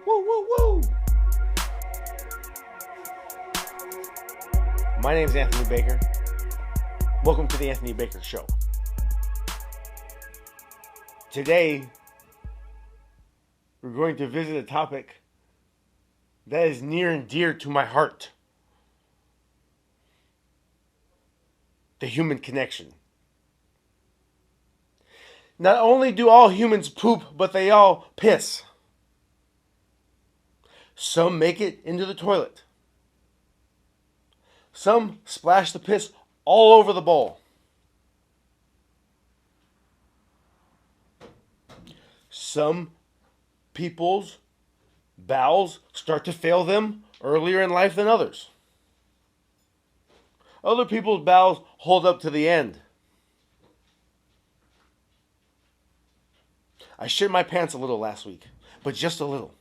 Woo, woo, woo! My name is Anthony Baker. Welcome to the Anthony Baker Show. Today, we're going to visit a topic that is near and dear to my heart. The human connection. Not only do all humans poop, but they all piss. Some make it into the toilet. Some splash the piss all over the bowl. Some people's bowels start to fail them earlier in life than others. Other people's bowels hold up to the end. I shit my pants a little last week, but just a little.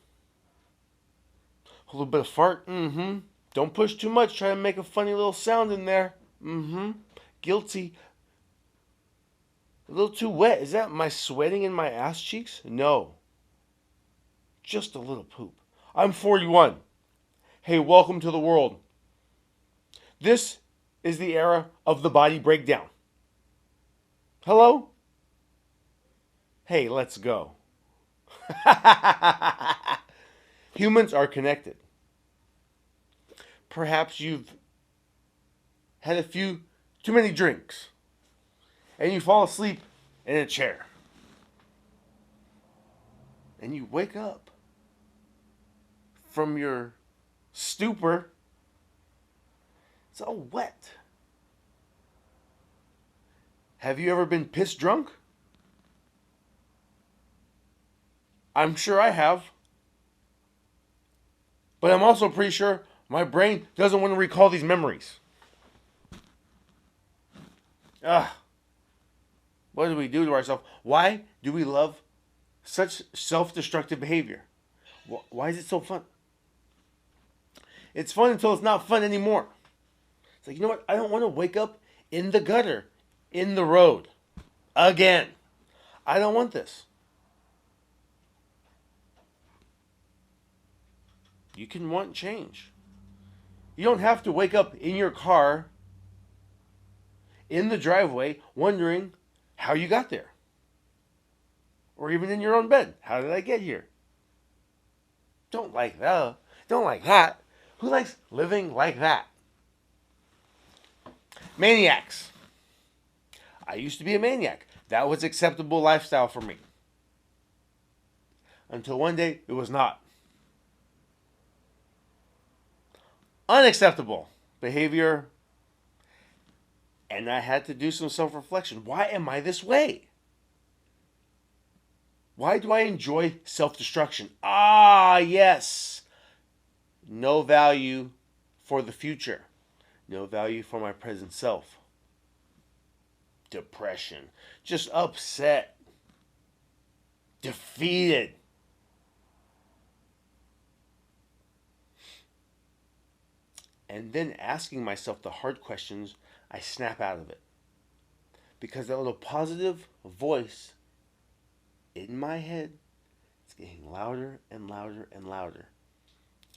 A little bit of fart, Don't push too much, try to make a funny little sound in there. Guilty. A little too wet. Is that my sweating in my ass cheeks? No. Just a little poop. I'm 41. Hey, welcome to the world. This is the era of the body breakdown. Hello? Hey, let's go. Humans are connected. Perhaps you've had a few too many drinks and you fall asleep in a chair. And you wake up from your stupor. It's all wet. Have you ever been piss drunk? I'm sure I have. But I'm also pretty sure my brain doesn't want to recall these memories. What do we do to ourselves? Why do we love such self-destructive behavior? Why is it so fun? It's fun until it's not fun anymore. It's like, you know what? I don't want to wake up in the gutter, in the road, again. I don't want this. You can want change. You don't have to wake up in your car, in the driveway, wondering how you got there. Or even in your own bed. How did I get here? Don't like that. Don't like that. Who likes living like that? Maniacs. I used to be a maniac. That was acceptable lifestyle for me. Until one day, it was not. Unacceptable behavior. And I had to do some self-reflection. Why am I this way? Why do I enjoy self-destruction? Yes. No value for the future. No value for my present self. Depression. Just upset. Defeated. And then asking myself the hard questions, I snap out of it. Because that little positive voice in my head is getting louder and louder and louder.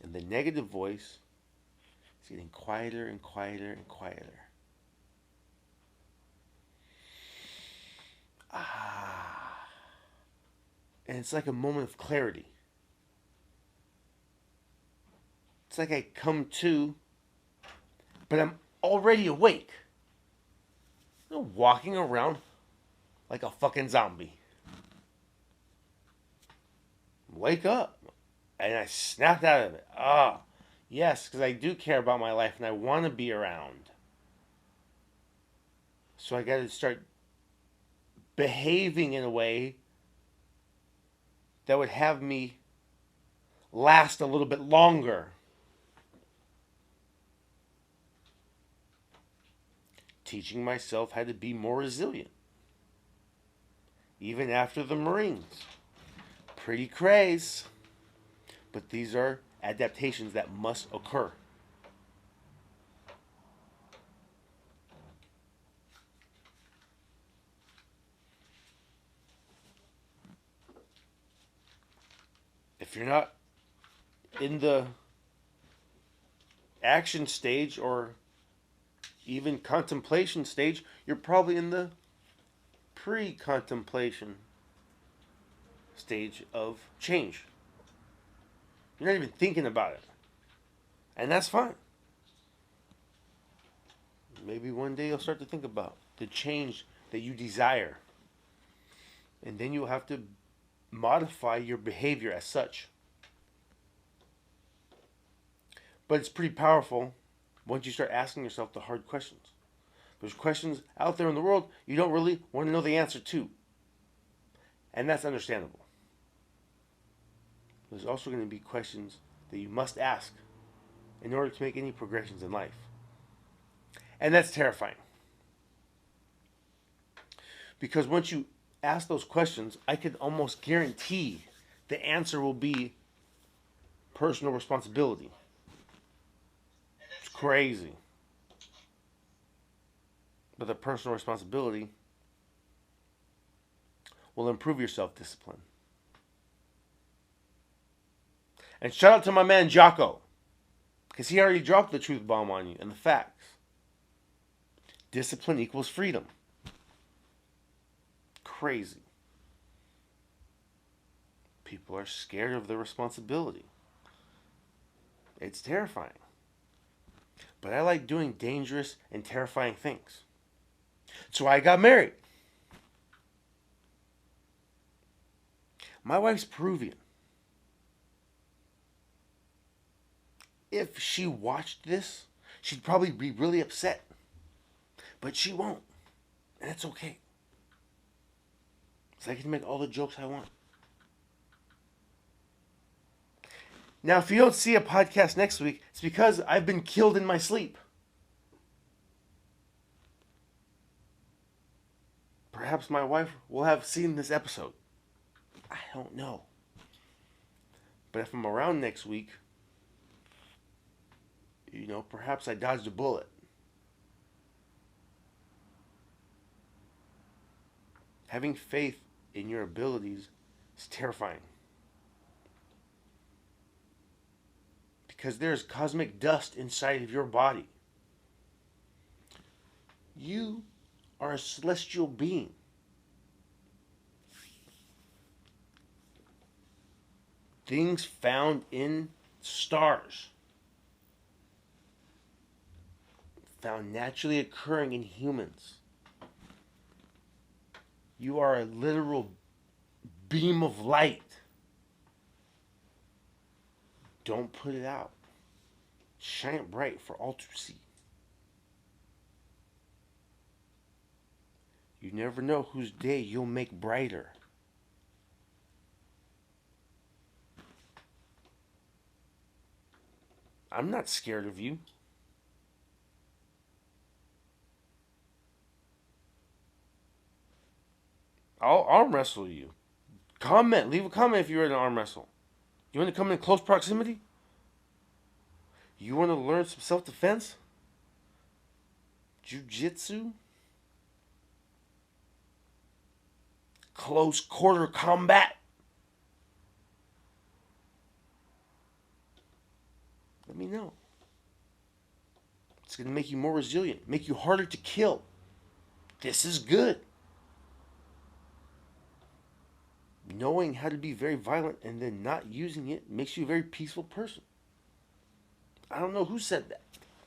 And the negative voice is getting quieter and quieter and quieter. And it's like a moment of clarity. It's like I come to, but I'm already awake. Walking around like a fucking zombie. Wake up. And I snapped out of it. Yes, because I do care about my life and I want to be around. So I got to start behaving in a way that would have me last a little bit longer. Teaching myself how to be more resilient. Even after the Marines. Pretty crazy. But these are adaptations that must occur. If you're not in the action stage or even contemplation stage, you're probably in the pre-contemplation stage of change. You're not even thinking about it. And that's fine. Maybe one day you'll start to think about the change that you desire. And then you'll have to modify your behavior as such. But it's pretty powerful once you start asking yourself the hard questions. There's questions out there in the world you don't really want to know the answer to. And that's understandable. There's also going to be questions that you must ask in order to make any progressions in life. And that's terrifying. Because once you ask those questions, I can almost guarantee the answer will be personal responsibility. It's crazy. But the personal responsibility will improve your self-discipline. And shout out to my man Jocko, because he already dropped the truth bomb on you and the facts. Discipline equals freedom. Crazy. People are scared of their responsibility. It's terrifying. But I like doing dangerous and terrifying things. So I got married. My wife's Peruvian. If she watched this, she'd probably be really upset. But she won't. And it's okay. So I can make all the jokes I want. Now, if you don't see a podcast next week, it's because I've been killed in my sleep. Perhaps my wife will have seen this episode. I don't know. But if I'm around next week, perhaps I dodged a bullet. Having faith in your abilities is terrifying. Because there's cosmic dust inside of your body. You are a celestial being. Things found in stars. Found naturally occurring in humans. You are a literal beam of light. Don't put it out. Shine it bright for all to see. You never know whose day you'll make brighter. I'm not scared of you. I'll arm wrestle you. Leave a comment if you're in an arm wrestle. You want to come in close proximity? You want to learn some self-defense? Jiu-jitsu? Close quarter combat? Let me know. It's going to make you more resilient, make you harder to kill. This is good. Knowing how to be very violent and then not using it makes you a very peaceful person. I don't know who said that,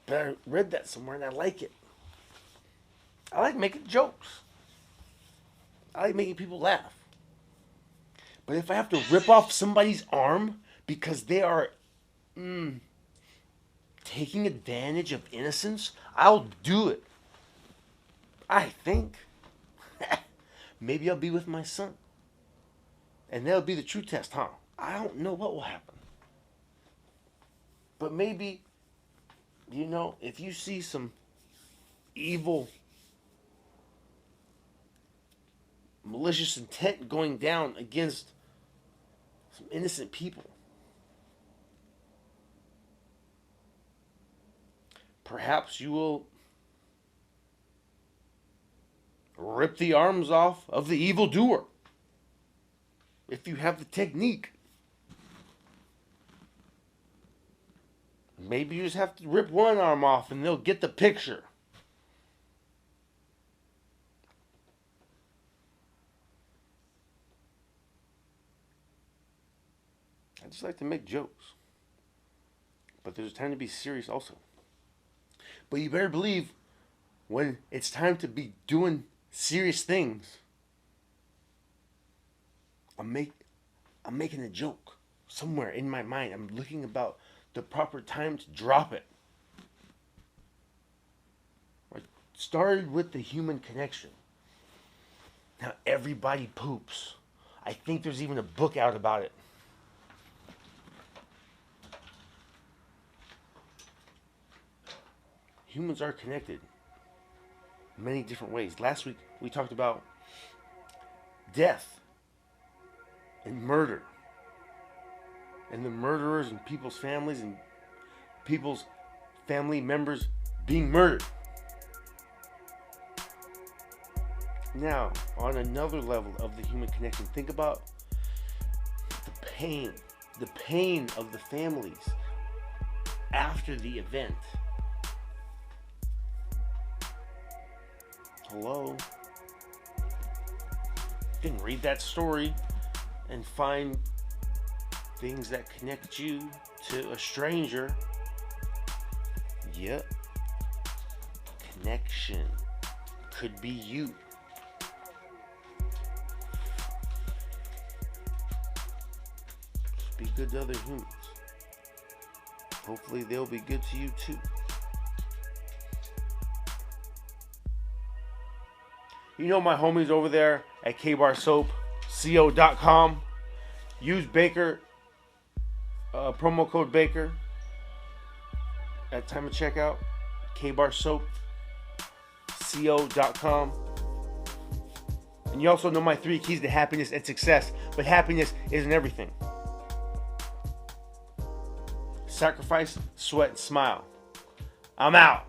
but I read that somewhere and I like it. I like making jokes. I like making people laugh. But if I have to rip off somebody's arm because they are taking advantage of innocence, I'll do it. I think. Maybe I'll be with my son. And that'll be the true test, huh? I don't know what will happen. But maybe, if you see some evil, malicious intent going down against some innocent people, perhaps you will rip the arms off of the evildoer. If you have the technique. Maybe you just have to rip one arm off and they'll get the picture. I just like to make jokes. But there's time to be serious also. But you better believe when it's time to be doing serious things, I'm making a joke somewhere in my mind. I'm looking about the proper time to drop it. I started with the human connection. Now everybody poops. I think there's even a book out about it. Humans are connected in many different ways. Last week we talked about death and murder, and the murderers and people's families and people's family members being murdered. Now, on another level of the human connection, think about the pain of the families after the event. Hello? You can read that story and find things that connect you to a stranger. Yep. Connection. Could be you. Just be good to other humans. Hopefully they'll be good to you too. You know my homies over there at kbarsoap.co.com. Use Baker, promo code Baker at time of checkout. kbarsoap.co.com. And you also know my 3 keys to happiness and success. But happiness isn't everything. Sacrifice, sweat, and smile. I'm out.